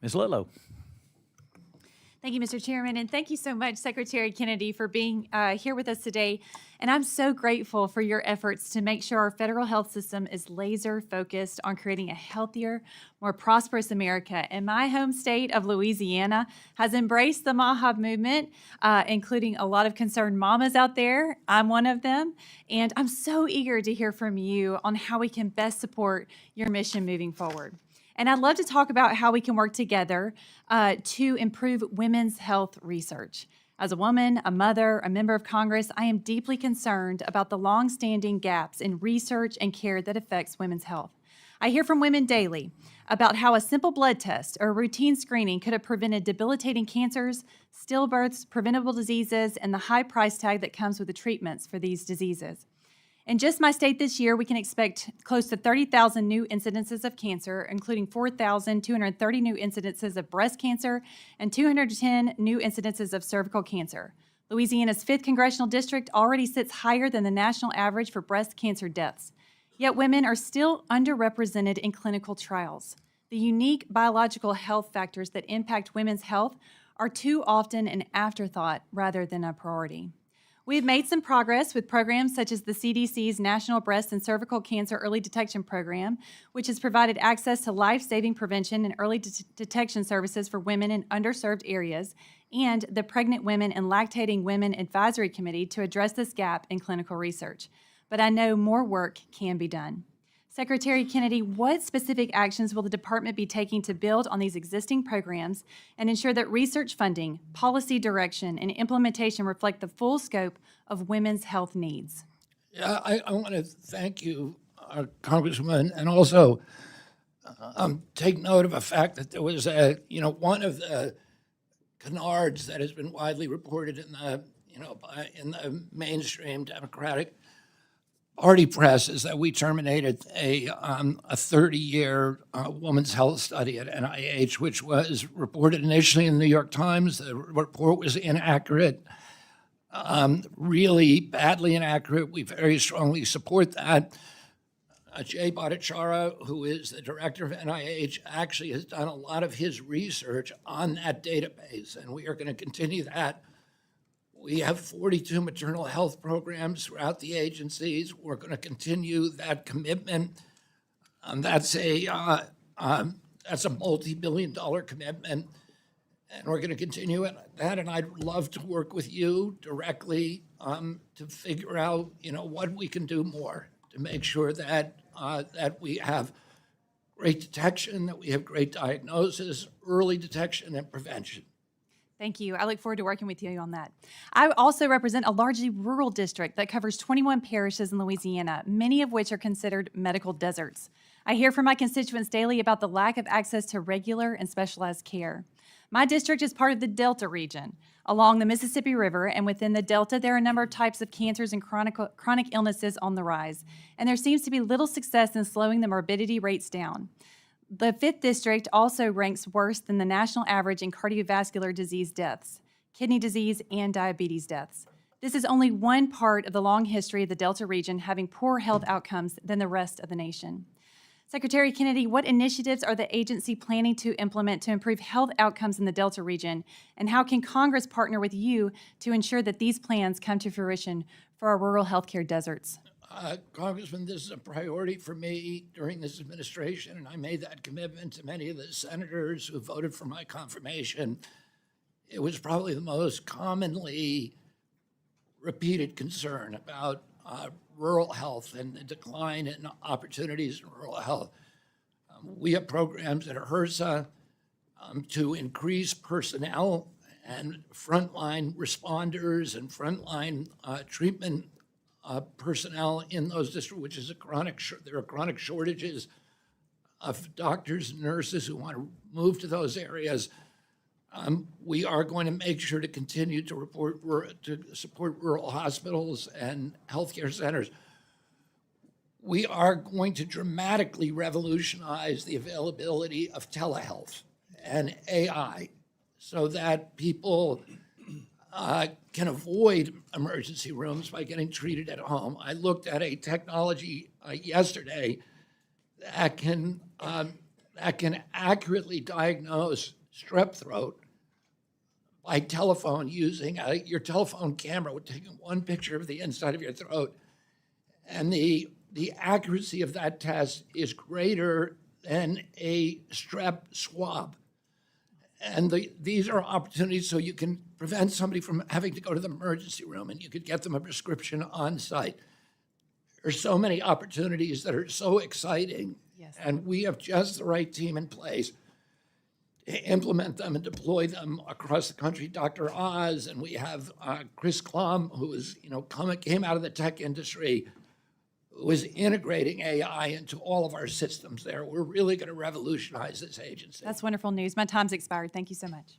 Ms. Letlow. Thank you, Mr. Chairman, and thank you so much, Secretary Kennedy, for being here with us today. And I'm so grateful for your efforts to make sure our federal health system is laser focused on creating a healthier, more prosperous America. And my home state of Louisiana has embraced the MAHA movement, including a lot of concerned mamas out there. I'm one of them. And I'm so eager to hear from you on how we can best support your mission moving forward. And I'd love to talk about how we can work together to improve women's health research. As a woman, a mother, a member of Congress, I am deeply concerned about the longstanding gaps in research and care that affects women's health. I hear from women daily about how a simple blood test or routine screening could have prevented debilitating cancers, stillbirths, preventable diseases, and the high price tag that comes with the treatments for these diseases. In just my state this year, we can expect close to 30,000 new incidences of cancer, including 4,230 new incidences of breast cancer and 210 new incidences of cervical cancer. Louisiana's 5th congressional district already sits higher than the national average for breast cancer deaths. Yet women are still underrepresented in clinical trials. The unique biological health factors that impact women's health are too often an afterthought rather than a priority. We have made some progress with programs such as the CDC's National Breast and Cervical Cancer Early Detection Program, which has provided access to life-saving prevention and early detection services for women in underserved areas, and the Pregnant Women and Lactating Women Advisory Committee to address this gap in clinical research. But I know more work can be done. Secretary Kennedy, what specific actions will the department be taking to build on these existing programs and ensure that research funding, policy direction, and implementation reflect the full scope of women's health needs? Yeah, I want to thank you, Congresswoman, and also take note of a fact that there was one of the canards that has been widely reported in the mainstream Democratic Party press is that we terminated a 30-year women's health study at NIH, which was reported initially in the New York Times. The report was inaccurate, really badly inaccurate. We very strongly support that. Jay Bhattacharya, who is the director of NIH, actually has done a lot of his research on that database, and we are going to continue that. We have 42 maternal health programs throughout the agencies. We're going to continue that commitment. That's a multi-billion-dollar commitment, and we're going to continue that. And I'd love to work with you directly to figure out, what we can do more to make sure that that we have great detection, that we have great diagnosis, early detection, and prevention. Thank you. I look forward to working with you on that. I also represent a largely rural district that covers 21 parishes in Louisiana, many of which are considered medical deserts. I hear from my constituents daily about the lack of access to regular and specialized care. My district is part of the Delta region along the Mississippi River, and within the Delta, there are a number of types of cancers and chronic illnesses on the rise, and there seems to be little success in slowing the morbidity rates down. The 5th district also ranks worse than the national average in cardiovascular disease deaths, kidney disease, and diabetes deaths. This is only one part of the long history of the Delta region having poorer health outcomes than the rest of the nation. Secretary Kennedy, what initiatives are the agency planning to implement to improve health outcomes in the Delta region, and how can Congress partner with you to ensure that these plans come to fruition for our rural healthcare deserts? Congressman, this is a priority for me during this administration, and I made that commitment to many of the senators who voted for my confirmation. It was probably the most commonly repeated concern about rural health and the decline in opportunities in rural health. We have programs at HRSA to increase personnel and frontline responders and frontline treatment personnel in those districts, which is there are chronic shortages of doctors and nurses who want to move to those areas. We are going to make sure to continue to support rural hospitals and healthcare centers. We are going to dramatically revolutionize the availability of telehealth and AI so that people can avoid emergency rooms by getting treated at home. I looked at a technology yesterday that can that can accurately diagnose strep throat by telephone using your telephone camera with taking one picture of the inside of your throat. And the accuracy of that test is greater than a strep swab. And these are opportunities so you can prevent somebody from having to go to the emergency room, and you could get them a prescription on site. There's so many opportunities that are so exciting. Yes. And we have just the right team in place to implement them and deploy them across the country. Dr. Oz, and we have Chris Klum, who is, came out of the tech industry, who is integrating AI into all of our systems there. We're really going to revolutionize this agency. That's wonderful news. My time's expired. Thank you so much.